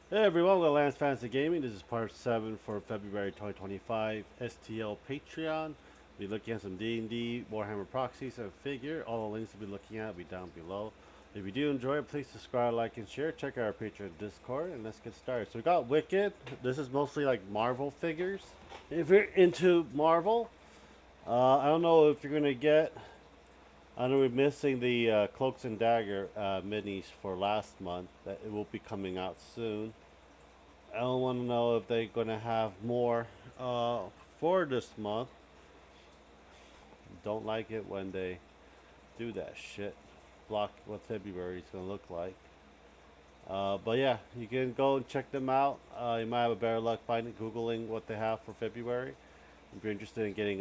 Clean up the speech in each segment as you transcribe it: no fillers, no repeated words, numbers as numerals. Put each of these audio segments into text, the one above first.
Hey everyone, welcome to Lance Fantasy Gaming. This is part 7 for February 2025 STL Patreon. We'll be looking at some D&D, Warhammer proxies, and figure. All the links we'll be looking at will be down below. If you do enjoy it, please subscribe, like, and share. Check out our Patreon Discord, and let's get started. So we got Wicked. This is mostly like Marvel figures. If you're into Marvel, I don't know if you're going to get... I know we're missing the Cloaks and Dagger minis for last month. That it will be coming out soon. I don't want to know if they're going to have more for this month. Don't like it when they do that shit. Block what February is going to look like. But yeah, you can go and check them out. You might have a better luck finding Googling what they have for February. If you're interested in getting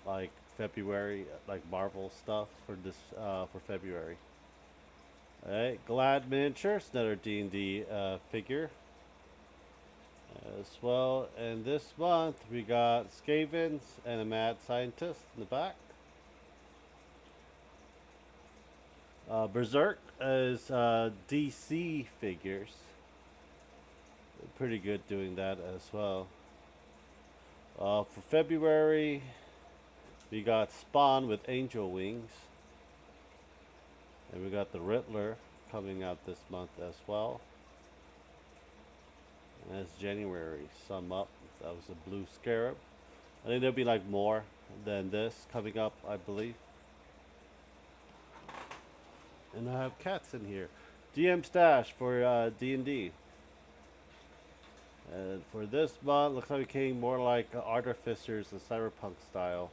like February like Marvel stuff for this for February. Alright, Glad Miniatures, another D&D figure as well. And this month we got Skavens and a mad scientist in the back. Berserk is DC figures. Pretty good doing that as well. For February, we got Spawn with Angel Wings. And we got the Riddler coming out this month as well. And that's January. Sum up. That was a blue scarab. I think there'll be like more than this coming up, I believe. And I have cats in here. DM stash for D&D. And for this month, looks like we came more like Artificers and Cyberpunk style.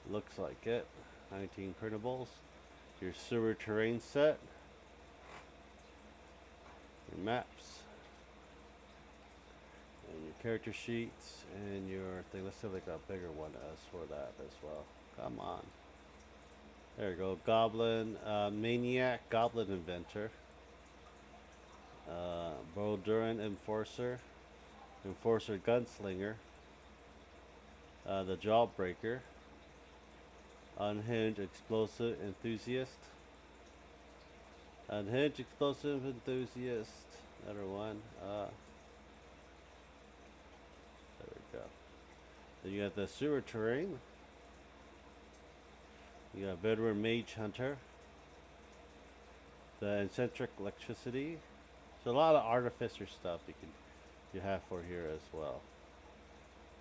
Looks like it. 19 printables. Your sewer terrain set. Your maps. And your character sheets. And your thing. Let's see if they got a bigger one as for that as well. Come on. There we go. Goblin Maniac. Goblin Inventor. Bolduran Enforcer. Enforcer Gunslinger. The Jawbreaker. Unhinged Explosive Enthusiast. Unhinged Explosive Enthusiast. Another one. There we go. Then you got the Sewer Terrain. You got Veteran Mage Hunter. The Eccentric Electricity. So a lot of Artificer stuff you have for here as well.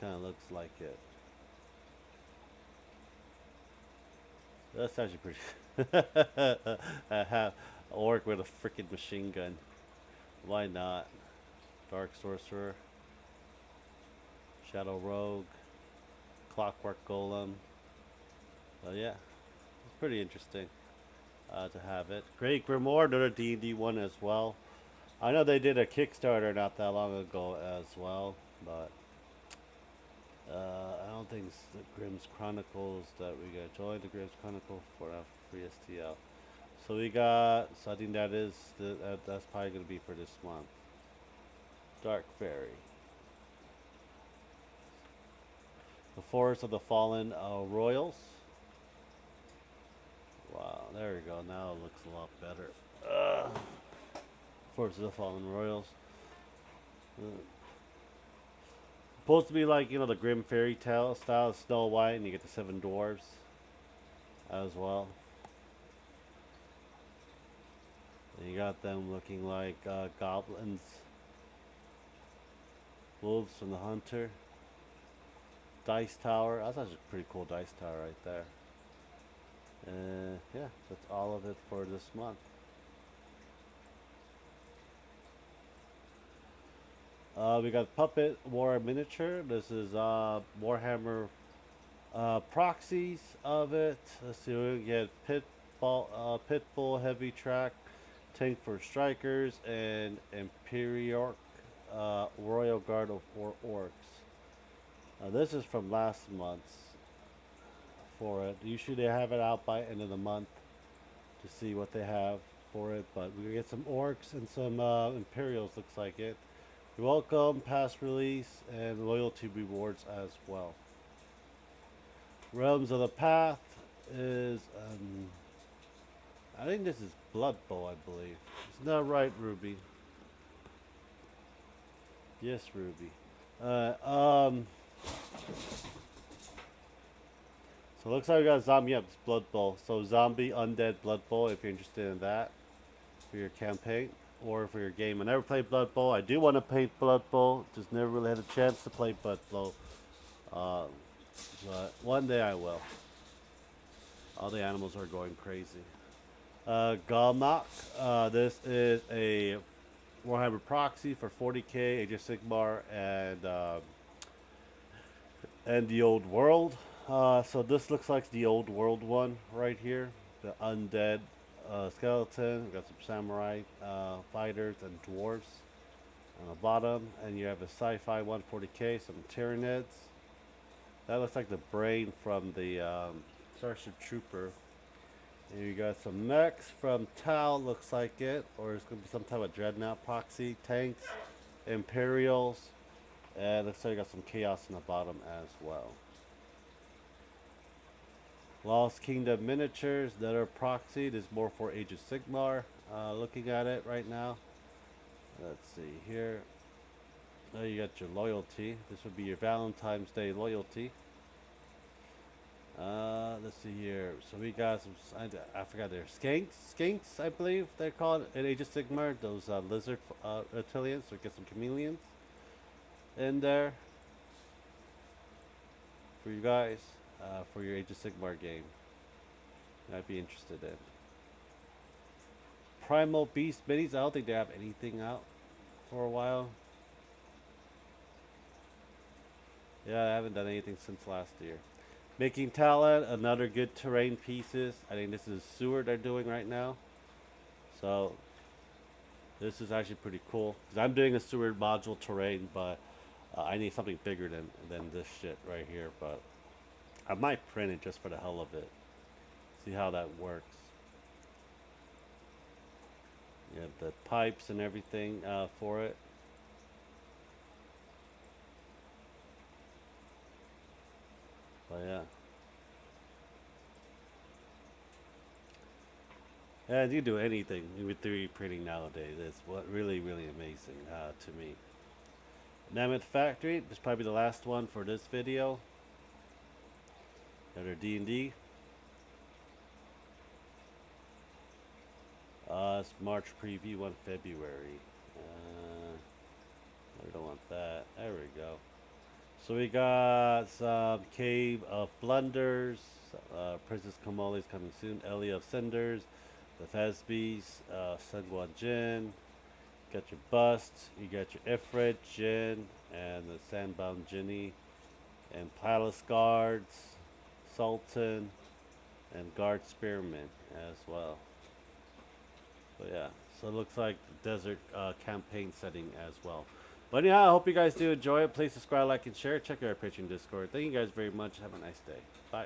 Kind of looks like it. That's actually pretty. I have a orc with a freaking machine gun. Why not? Dark Sorcerer, Shadow Rogue, Clockwork Golem. Yeah, it's pretty interesting to have it. Great Grimoire, another D&D one as well. I know they did a Kickstarter not that long ago as well, but I don't think it's the Grimm's Chronicles that we got. Join the Grimm's Chronicle for free STL. So we got. So I think that's probably gonna be for this month. Dark Fairy. The Forest of the Fallen Royals. Wow, there we go. Now it looks a lot better. Forest of the Fallen Royals. Supposed to be like, you know, the Grimm fairy tale style of Snow White, and you get the seven dwarves as well. And you got them looking like goblins, wolves from the hunter, dice tower. That's actually a pretty cool dice tower right there. Yeah, that's all of it for this month. We got Puppet War Miniature. This is Warhammer proxies of it. Let's see, we get Pitbull Heavy Track, Tank for Strikers, and Imperiorc Royal Guard of Four Orcs. This is from last month's for it. Usually they have it out by end of the month to see what they have for it, but we get some orcs and some Imperials, looks like it. You're welcome, past release, and loyalty rewards as well. Realms of the Path is, I think this is Blood Bow, I believe. It's not right, Ruby. Yes, Ruby. Um. So it looks like we got Zombie Up's Blood Bowl. So Zombie Undead Blood Bowl if you're interested in that for your campaign or for your game. I never played Blood Bowl. I do want to play Blood Bowl. Just never really had a chance to play Blood Bowl. Uh, but one day I will. All the animals are going crazy. Galmak. This is a Warhammer proxy for 40k, Age of Sigmar, and the Old World. So this looks like the Old World one right here. The undead skeleton. We got some samurai fighters and dwarves on the bottom, and you have a sci-fi 140k, some Tyranids. That looks like the brain from the Starship Trooper. And you got some mechs from Tau, looks like it, or it's gonna be some type of dreadnought proxy, tanks, Imperials, and looks like you got some chaos in the bottom as well. Lost Kingdom miniatures that are proxied is more for Age of Sigmar. Looking at it right now. Let's see here. You got your loyalty. This would be your Valentine's Day loyalty. Let's see here. So we got some. I forgot their skinks. I believe they're called in Age of Sigmar. Those lizard reptilians. So we get some chameleons in there for you guys for your Age of Sigmar game. I'd be interested in. Primal Beast minis. I don't think they have anything out for a while. Yeah, I haven't done anything since last year. Making Talent, another good terrain pieces. I think this is sewer they're doing right now. So this is actually pretty cool. Because I'm doing a sewer module terrain, but I need something bigger than this shit right here. But I might print it just for the hell of it. See how that works. You have the pipes and everything for it. But yeah. And you do anything with 3D printing nowadays. It's what really amazing to me. Mammoth Factory. This is probably the last one for this video. Another D&D. It's March preview on February. I don't want that. There we go. So we got some Cave of Blunders, Princess Komoli's coming soon, Ellie of Cinders, the Thesbys, Sungwon Jin, got your Bust, you got your Ifrit, Jin, and the Sandbound Jinny, and Palace Guards, Sultan, and Guard Spearman as well. So yeah, so it looks like the desert campaign setting as well. But yeah, I hope you guys do enjoy it. Please subscribe, like, and share. Check out our Patreon Discord. Thank you guys very much. Have a nice day. Bye.